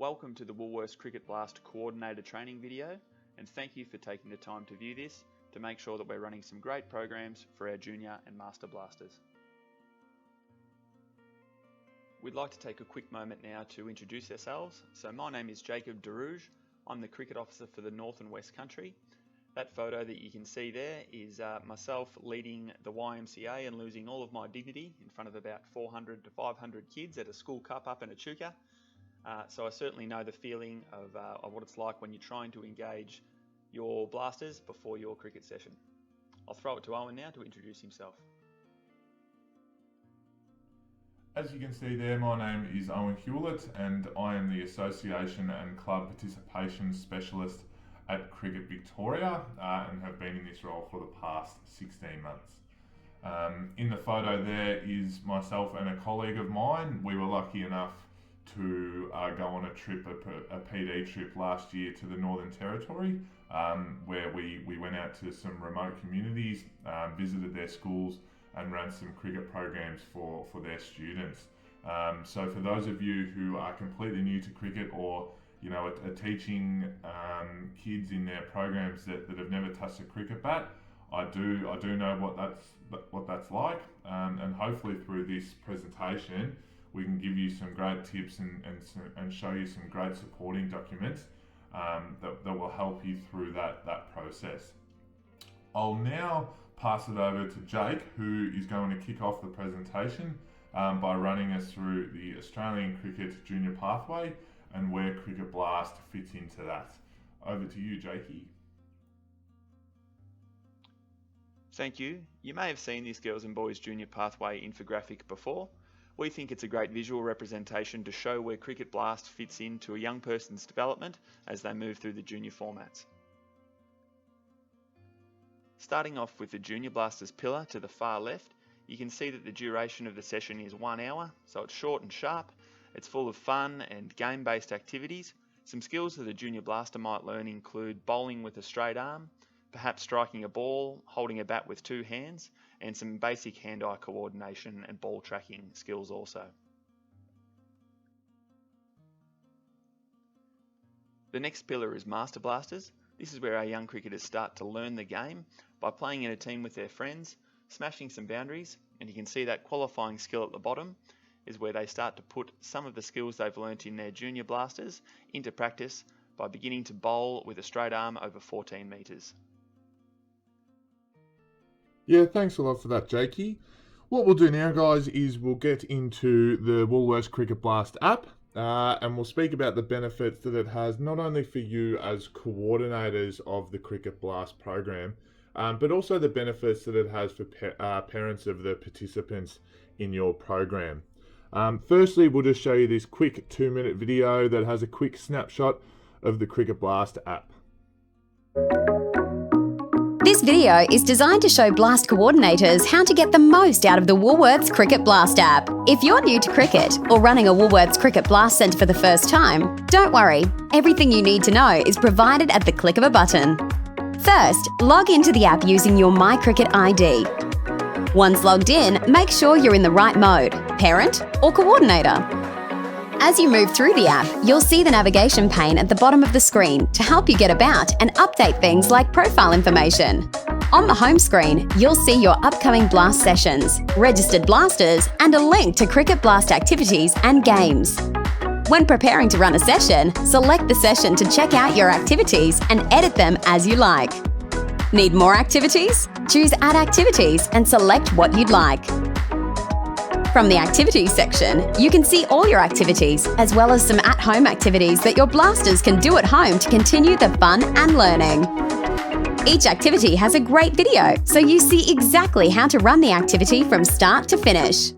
Welcome to the Woolworths Cricket Blast Coordinator Training video, and thank you for taking the time to view this to make sure that we're running some great programs for our Junior and Master Blasters. We'd like to take a quick moment now to introduce ourselves. So my name is Jacob Derouge. I'm the Cricket Officer for the North and West Country. That photo that you can see there is myself leading the YMCA and losing all of my dignity in front of about 400 to 500 kids at a school cup up in Echuca. So I certainly know the feeling of what it's like when you're trying to engage your blasters before your cricket session. I'll throw it to Owen now to introduce himself. As you can see there, my name is Owen Hewlett and I am the Association and Club Participation Specialist at Cricket Victoria and have been in this role for the past 16 months. In the photo there is myself and a colleague of mine. We were lucky enough to go on a trip, a PD trip last year to the Northern Territory, where we went out to some remote communities, visited their schools and ran some cricket programs for their students. So for those of you who are completely new to cricket or are teaching kids in their programs that have never touched a cricket bat, I do know what that's like, and hopefully through this presentation we can give you some great tips and show you some great supporting documents that will help you through that process. I'll now pass it over to Jake, who is going to kick off the presentation by running us through the Australian Cricket Junior Pathway and where Cricket Blast fits into that. Over to you, Jakey. Thank you. You may have seen this Girls and Boys Junior Pathway infographic before. We think it's a great visual representation to show where Cricket Blast fits into a young person's development as they move through the junior formats. Starting off with the Junior Blasters pillar to the far left, you can see that the duration of the session is 1 hour, so it's short and sharp. It's full of fun and game-based activities. Some skills that a junior blaster might learn include bowling with a straight arm, perhaps striking a ball, holding a bat with 2 hands, and some basic hand-eye coordination and ball tracking skills also. The next pillar is Master Blasters. This is where our young cricketers start to learn the game by playing in a team with their friends, smashing some boundaries, and you can see that qualifying skill at the bottom is where they start to put some of the skills they've learnt in their junior blasters into practice by beginning to bowl with a straight arm over 14 metres. Yeah, thanks a lot for that, Jakey. What we'll do now, guys, is we'll get into the Woolworths Cricket Blast app and we'll speak about the benefits that it has not only for you as coordinators of the Cricket Blast program, but also the benefits that it has for parents of the participants in your program. Firstly, we'll just show you this quick 2-minute video that has a quick snapshot of the Cricket Blast app. This video is designed to show Blast coordinators how to get the most out of the Woolworths Cricket Blast app. If you're new to cricket or running a Woolworths Cricket Blast Centre for the first time, don't worry, everything you need to know is provided at the click of a button. First, log into the app using your My Cricket ID. Once logged in, make sure you're in the right mode, parent or coordinator. As you move through the app, you'll see the navigation pane at the bottom of the screen to help you get about and update things like profile information. On the home screen, you'll see your upcoming blast sessions, registered blasters, and a link to Cricket Blast activities and games. When preparing to run a session, select the session to check out your activities and edit them as you like. Need more activities? Choose Add Activities and select what you'd like. From the Activities section, you can see all your activities, as well as some at-home activities that your blasters can do at home to continue the fun and learning. Each activity has a great video, so you see exactly how to run the activity from start to finish.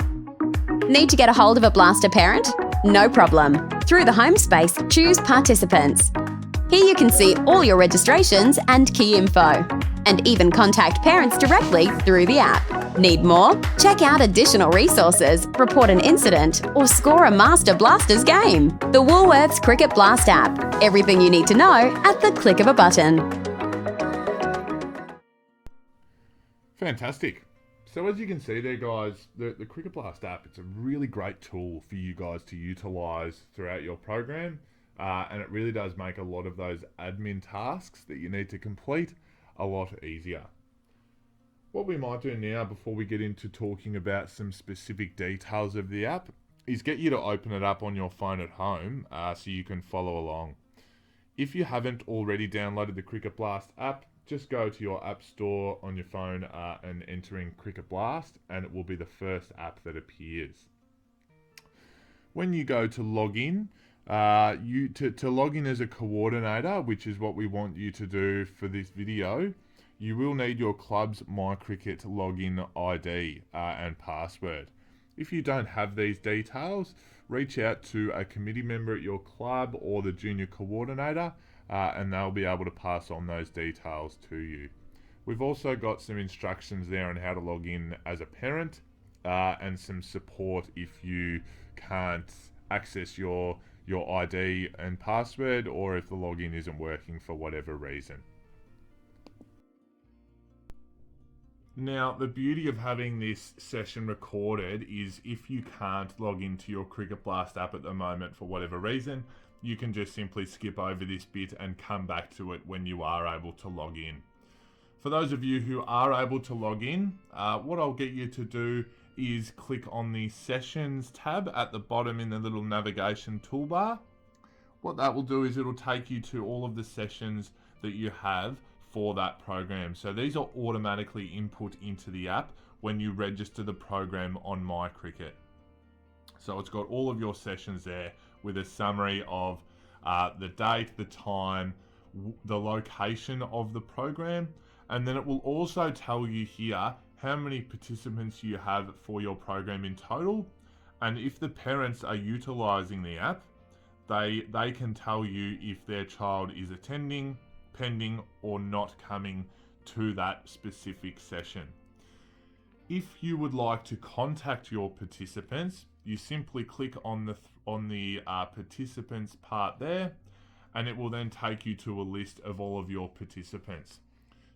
Need to get a hold of a blaster parent? No problem. Through the home space, choose Participants. Here you can see all your registrations and key info, and even contact parents directly through the app. Need more? Check out additional resources, report an incident, or score a Master Blasters game. The Woolworths Cricket Blast app. Everything you need to know at the click of a button. Fantastic. So as you can see there, guys, the Cricket Blast app, it's a really great tool for you guys to utilise throughout your program. and it really does make a lot of those admin tasks that you need to complete a lot easier. What we might do now before we get into talking about some specific details of the app is get you to open it up on your phone at home so you can follow along. If you haven't already downloaded the Cricket Blast app, just go to your app store on your phone and enter in Cricket Blast, and it will be the first app that appears. When you go to log in, to log in as a coordinator, which is what we want you to do for this video, you will need your club's MyCricket login ID and password. If you don't have these details, reach out to a committee member at your club or the junior coordinator, and they'll be able to pass on those details to you. We've also got some instructions there on how to log in as a parent and some support if you can't access your ID and password, or if the login isn't working for whatever reason. Now, the beauty of having this session recorded is if you can't log into your Cricket Blast app at the moment for whatever reason, you can just simply skip over this bit and come back to it when you are able to log in. For those of you who are able to log in, what I'll get you to do is click on the Sessions tab at the bottom in the little navigation toolbar. What that will do is it'll take you to all of the sessions that you have for that program. So these are automatically input into the app when you register the program on MyCricket. So it's got all of your sessions there with a summary of the date, the time, the location of the program, and then it will also tell you here how many participants you have for your program in total. And if the parents are utilizing the app, they can tell you if their child is attending, pending, or not coming to that specific session. If you would like to contact your participants, you simply click on the participants part there, and it will then take you to a list of all of your participants.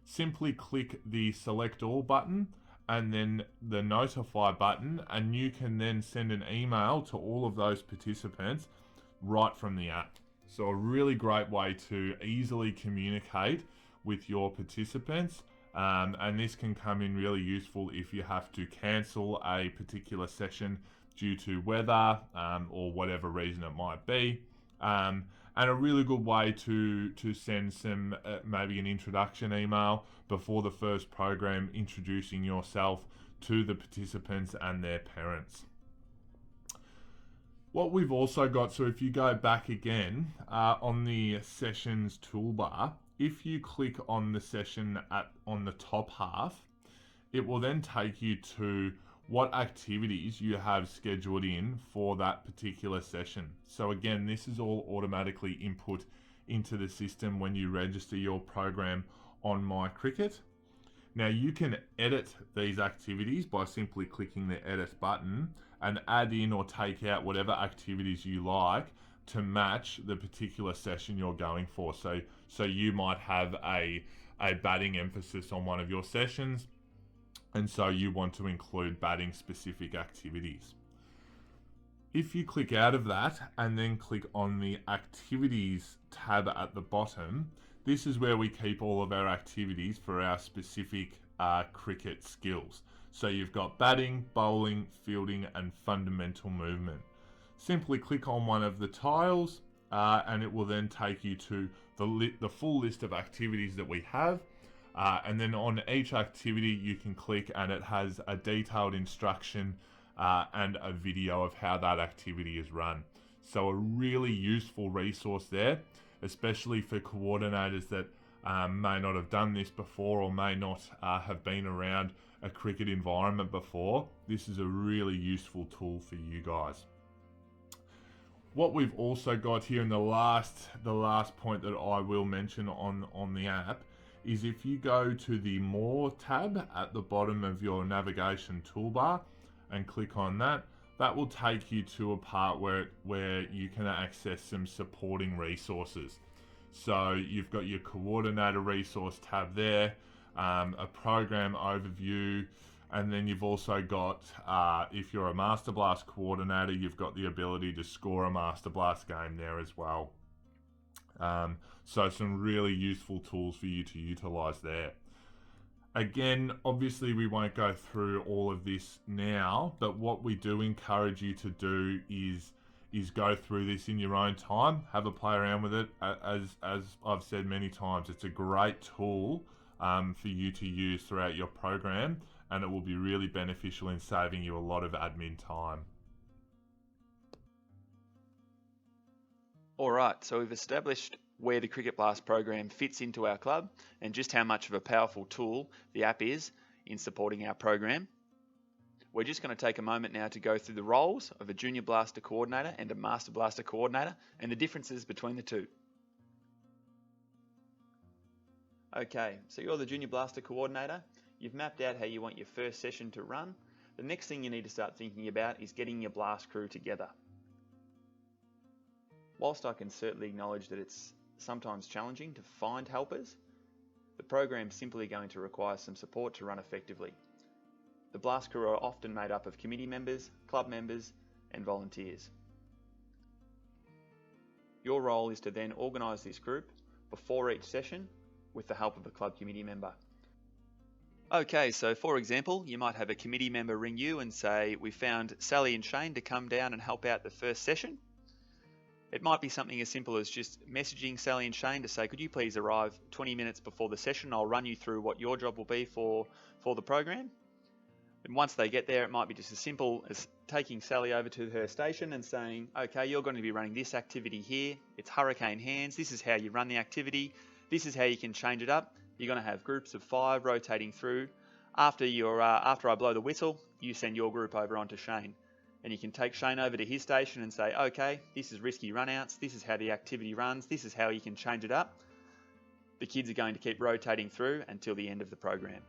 Simply click the Select All button and then the Notify button, and you can then send an email to all of those participants right from the app. So a really great way to easily communicate with your participants, and this can come in really useful if you have to cancel a particular session due to weather or whatever reason it might be, and a really good way to send some maybe an introduction email before the first program, introducing yourself to the participants and their parents. What we've also got, so if you go back again on the sessions toolbar, if you click on the session on the top half, it will then take you to what activities you have scheduled in for that particular session. So again, this is all automatically input into the system when you register your program on MyCricket. Now you can edit these activities by simply clicking the edit button and add in or take out whatever activities you like to match the particular session you're going for. So you might have a batting emphasis on one of your sessions, and so you want to include batting specific activities. If you click out of that and then click on the activities tab at the bottom, this is where we keep all of our activities for our specific cricket skills. So you've got batting, bowling, fielding, and fundamental movement. Simply click on one of the tiles and it will then take you to the full list of activities that we have. And then on each activity you can click and it has a detailed instruction and a video of how that activity is run. So a really useful resource there, especially for coordinators that may not have done this before or may not have been around a cricket environment before. This is a really useful tool for you guys. What we've also got here in the last point that I will mention on the app is if you go to the More tab at the bottom of your navigation toolbar and click on that, that will take you to a part where you can access some supporting resources. So you've got your coordinator resource tab there, a program overview, and then you've also got, if you're a Master Blast coordinator, you've got the ability to score a Master Blast game there as well. So some really useful tools for you to utilize there. Again, obviously we won't go through all of this now, but what we do encourage you to do is go through this in your own time, have a play around with it. As I've said many times, it's a great tool for you to use throughout your program, and it will be really beneficial in saving you a lot of admin time. Alright, so we've established where the Cricket Blast program fits into our club and just how much of a powerful tool the app is in supporting our program. We're just going to take a moment now to go through the roles of a Junior Blaster Coordinator and a Master Blaster Coordinator and the differences between the two. Okay, so you're the Junior Blaster Coordinator. You've mapped out how you want your first session to run. The next thing you need to start thinking about is getting your blast crew together. Whilst I can certainly acknowledge that it's sometimes challenging to find helpers, the program is simply going to require some support to run effectively. The blast crew are often made up of committee members, club members, and volunteers. Your role is to then organise this group before each session with the help of a club committee member. Okay, so for example, you might have a committee member ring you and say, we found Sally and Shane to come down and help out the first session. It might be something as simple as just messaging Sally and Shane to say, could you please arrive 20 minutes before the session? I'll run you through what your job will be for the program. And once they get there, it might be just as simple as taking Sally over to her station and saying, okay, you're going to be running this activity here. It's hurricane hands. This is how you run the activity. This is how you can change it up. You're going to have groups of 5 rotating through. After I blow the whistle, you send your group over onto Shane. And you can take Shane over to his station and say, okay, this is risky runouts, this is how the activity runs, this is how you can change it up. The kids are going to keep rotating through until the end of the program.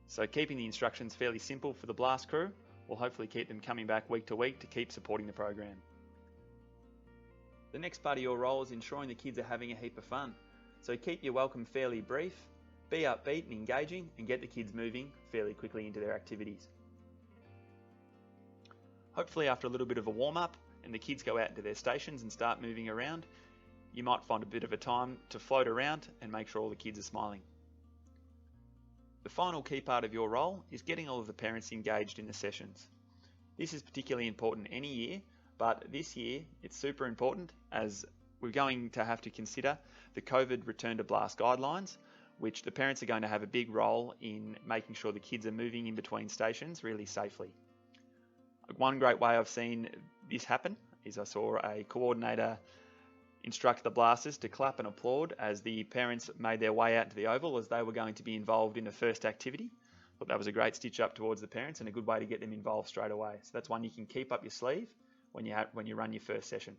So keeping the instructions fairly simple for the blast crew will hopefully keep them coming back week to week to keep supporting the program. The next part of your role is ensuring the kids are having a heap of fun. So keep your welcome fairly brief, be upbeat and engaging, and get the kids moving fairly quickly into their activities. Hopefully after a little bit of a warm-up and the kids go out into their stations and start moving around, you might find a bit of a time to float around and make sure all the kids are smiling. The final key part of your role is getting all of the parents engaged in the sessions. This is particularly important any year, but this year it's super important as we're going to have to consider the COVID return to blast guidelines, which the parents are going to have a big role in making sure the kids are moving in between stations really safely. One great way I've seen this happen is I saw a coordinator instruct the blasters to clap and applaud as the parents made their way out to the oval as they were going to be involved in the first activity. Thought that was a great stitch up towards the parents and a good way to get them involved straight away. So that's one you can keep up your sleeve when you run your first session.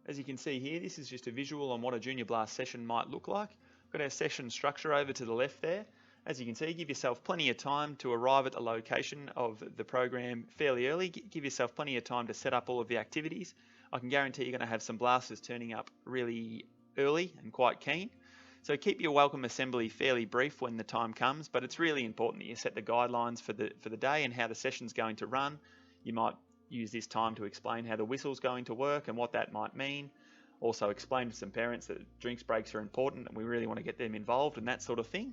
As you can see here, this is just a visual on what a Junior Blast session might look like. We've got our session structure over to the left there. As you can see, give yourself plenty of time to arrive at the location of the program fairly early. Give yourself plenty of time to set up all of the activities. I can guarantee you're going to have some blasters turning up really early and quite keen. So keep your welcome assembly fairly brief when the time comes, but it's really important that you set the guidelines for the day and how the session's going to run. You might use this time to explain how the whistle's going to work and what that might mean. Also explain to some parents that drinks breaks are important and we really want to get them involved and that sort of thing.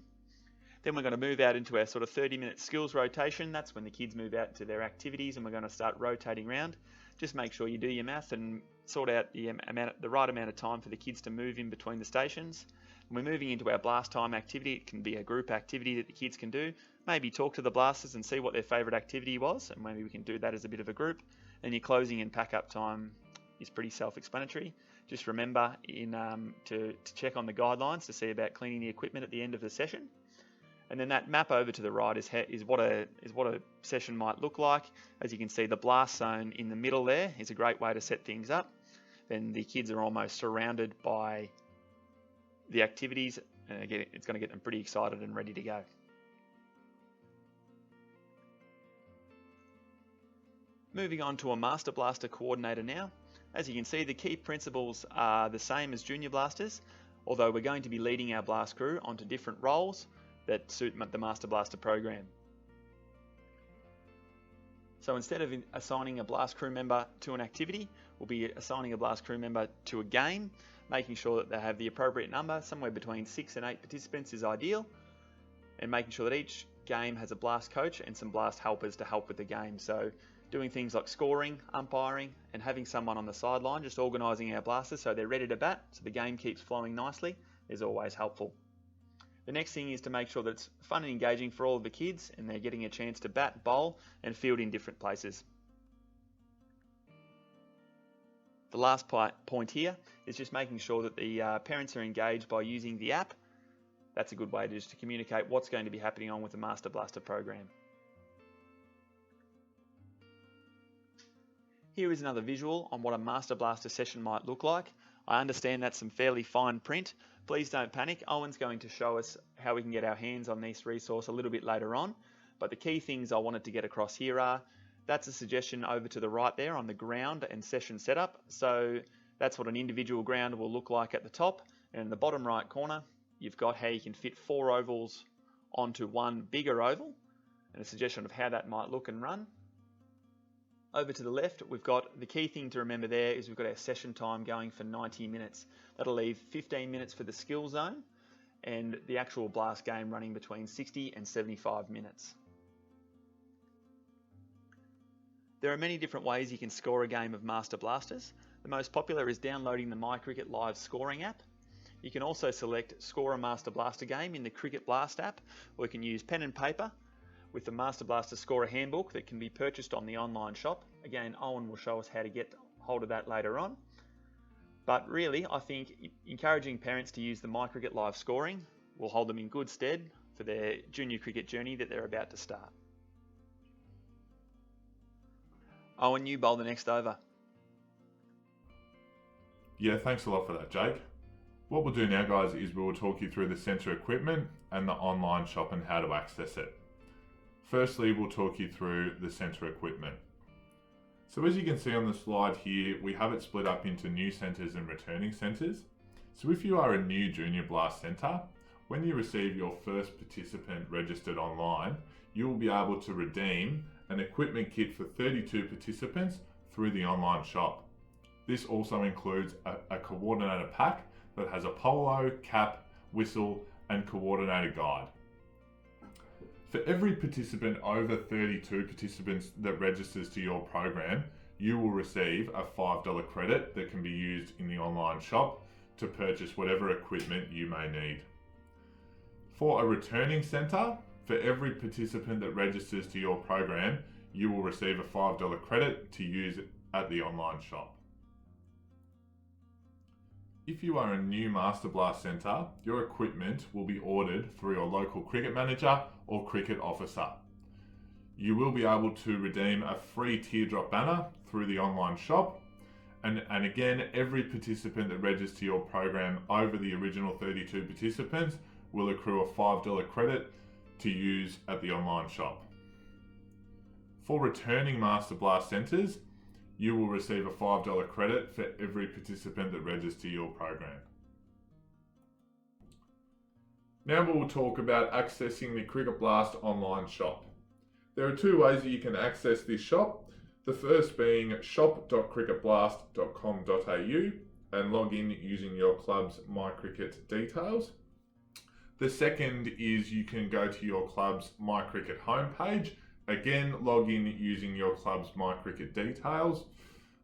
Then we're going to move out into our sort of 30-minute skills rotation. That's when the kids move out to their activities and we're going to start rotating around. Just make sure you do your math and sort out the right amount of time for the kids to move in between the stations. When we're moving into our blast time activity, it can be a group activity that the kids can do. Maybe talk to the blasters and see what their favourite activity was, and maybe we can do that as a bit of a group. And your closing and pack up time is pretty self-explanatory. Just remember to check on the guidelines to see about cleaning the equipment at the end of the session. And then that map over to the right is what a session might look like. As you can see, the blast zone in the middle there is a great way to set things up. Then the kids are almost surrounded by the activities, and again, it's going to get them pretty excited and ready to go. Moving on to a Master Blaster Coordinator now. As you can see, the key principles are the same as Junior Blasters, although we're going to be leading our blast crew onto different roles that suit the Master Blaster program. So instead of assigning a blast crew member to an activity, we'll be assigning a blast crew member to a game, making sure that they have the appropriate number. Somewhere between 6 and 8 participants is ideal, and making sure that each game has a blast coach and some blast helpers to help with the game. So doing things like scoring, umpiring, and having someone on the sideline just organising our blasters so they're ready to bat, so the game keeps flowing nicely, is always helpful. The next thing is to make sure that it's fun and engaging for all of the kids and they're getting a chance to bat, bowl and field in different places. The last point here is just making sure that the parents are engaged by using the app. That's a good way to communicate what's going to be happening on with the Master Blaster program. Here is another visual on what a Master Blaster session might look like. I understand that's some fairly fine print. Please don't panic. Owen's going to show us how we can get our hands on this resource a little bit later on. But the key things I wanted to get across here are, that's a suggestion over to the right there on the ground and session setup. So that's what an individual ground will look like at the top. And in the bottom right corner, you've got how you can fit 4 ovals onto one bigger oval, and a suggestion of how that might look and run. Over to the left, we've got the key thing to remember there is we've got our session time going for 90 minutes. That'll leave 15 minutes for the skill zone and the actual blast game running between 60 and 75 minutes. There are many different ways you can score a game of Master Blasters. The most popular is downloading the MyCricket Live scoring app. You can also select Score a Master Blaster game in the Cricket Blast app, or you can use pen and paper with the Master Blaster Scorer Handbook that can be purchased on the online shop. Again, Owen will show us how to get hold of that later on. But really, I think encouraging parents to use the MyCricket Live scoring will hold them in good stead for their junior cricket journey that they're about to start. Owen, you bowl the next over. Yeah, thanks a lot for that, Jake. What we'll do now, guys, is we will talk you through the centre equipment and the online shop and how to access it. Firstly, we'll talk you through the centre equipment. So as you can see on the slide here, we have it split up into new centres and returning centres. So if you are a new Junior Blast centre, when you receive your first participant registered online, you will be able to redeem an equipment kit for 32 participants through the online shop. This also includes a coordinator pack that has a polo, cap, whistle and coordinator guide. For every participant over 32 participants that registers to your program, you will receive a $5 credit that can be used in the online shop to purchase whatever equipment you may need. For a returning centre, for every participant that registers to your program, you will receive a $5 credit to use at the online shop. If you are a new Master Blast centre, your equipment will be ordered through your local cricket manager or cricket officer. You will be able to redeem a free teardrop banner through the online shop. And again, every participant that registers to your program over the original 32 participants will accrue a $5 credit to use at the online shop. For returning Master Blast centres, you will receive a $5 credit for every participant that registers to your program. Now we'll talk about accessing the Cricket Blast online shop. There are 2 ways that you can access this shop. The first being shop.cricketblast.com.au and log in using your club's MyCricket details. The second is you can go to your club's MyCricket homepage. Again, log in using your club's MyCricket details.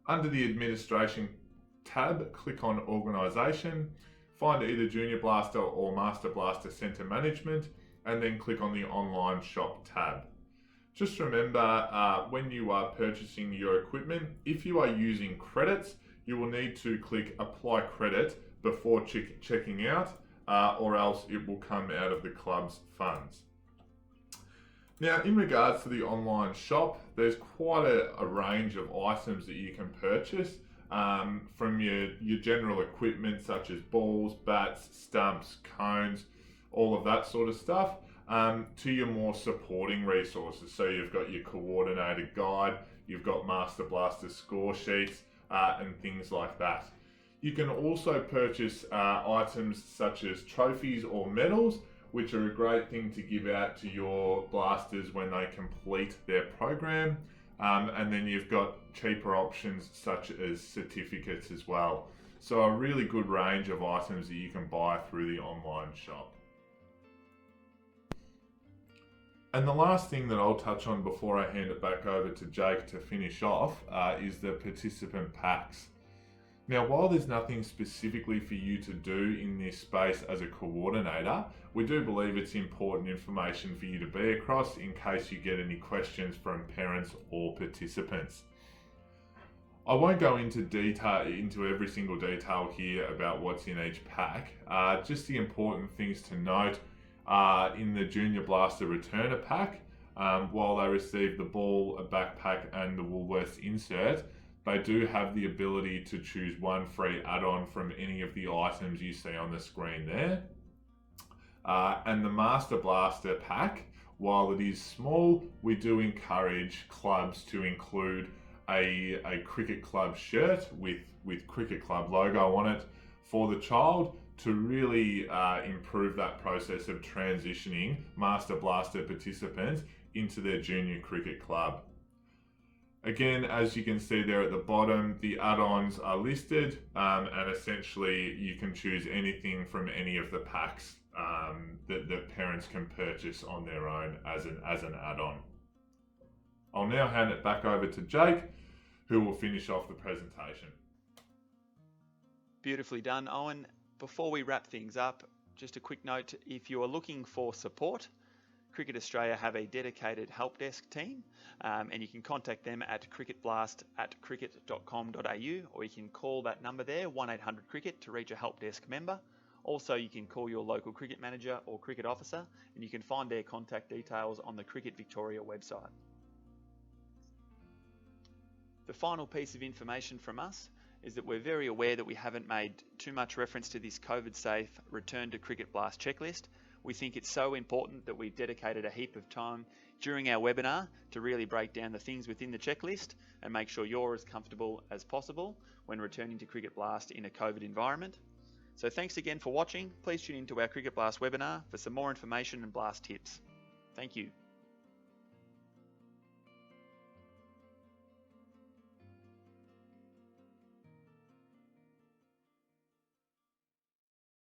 Under the Administration tab, click on Organisation, find either Junior Blaster or Master Blaster Centre Management, and then click on the Online Shop tab. Just remember, when you are purchasing your equipment, if you are using credits, you will need to click Apply Credit before checking out, or else it will come out of the club's funds. Now, in regards to the online shop, there's quite a range of items that you can purchase, from your general equipment such as balls, bats, stumps, cones, all of that sort of stuff, to your more supporting resources. So you've got your coordinated guide, you've got Master Blaster score sheets, and things like that. You can also purchase items such as trophies or medals, which are a great thing to give out to your blasters when they complete their program. And then you've got cheaper options such as certificates as well. So a really good range of items that you can buy through the online shop. And the last thing that I'll touch on before I hand it back over to Jake to finish off is the participant packs. Now, while there's nothing specifically for you to do in this space as a coordinator, we do believe it's important information for you to be across in case you get any questions from parents or participants. I won't go into every single detail here about what's in each pack. Just the important things to note in the Junior Blaster Returner pack, while they receive the ball, a backpack and the Woolworths insert, they do have the ability to choose one free add-on from any of the items you see on the screen there. And the Master Blaster pack, while it is small, we do encourage clubs to include a cricket club shirt with cricket club logo on it for the child to really improve that process of transitioning Master Blaster participants into their junior cricket club. Again, as you can see there at the bottom, the add-ons are listed, and essentially you can choose anything from any of the packs that parents can purchase on their own as an add-on. I'll now hand it back over to Jake, who will finish off the presentation. Beautifully done, Owen. Before we wrap things up, just a quick note, if you are looking for support, Cricket Australia have a dedicated help desk team, and you can contact them at cricketblast@cricket.com.au, or you can call that number there, 1800-CRICKET, to reach a help desk member. Also, you can call your local cricket manager or cricket officer, and you can find their contact details on the Cricket Victoria website. The final piece of information from us is that we're very aware that we haven't made too much reference to this COVID-safe Return to Cricket Blast checklist. We think it's so important that we've dedicated a heap of time during our webinar to really break down the things within the checklist and make sure you're as comfortable as possible when returning to Cricket Blast in a COVID environment. So thanks again for watching. Please tune into our Cricket Blast webinar for some more information and Blast tips. Thank you.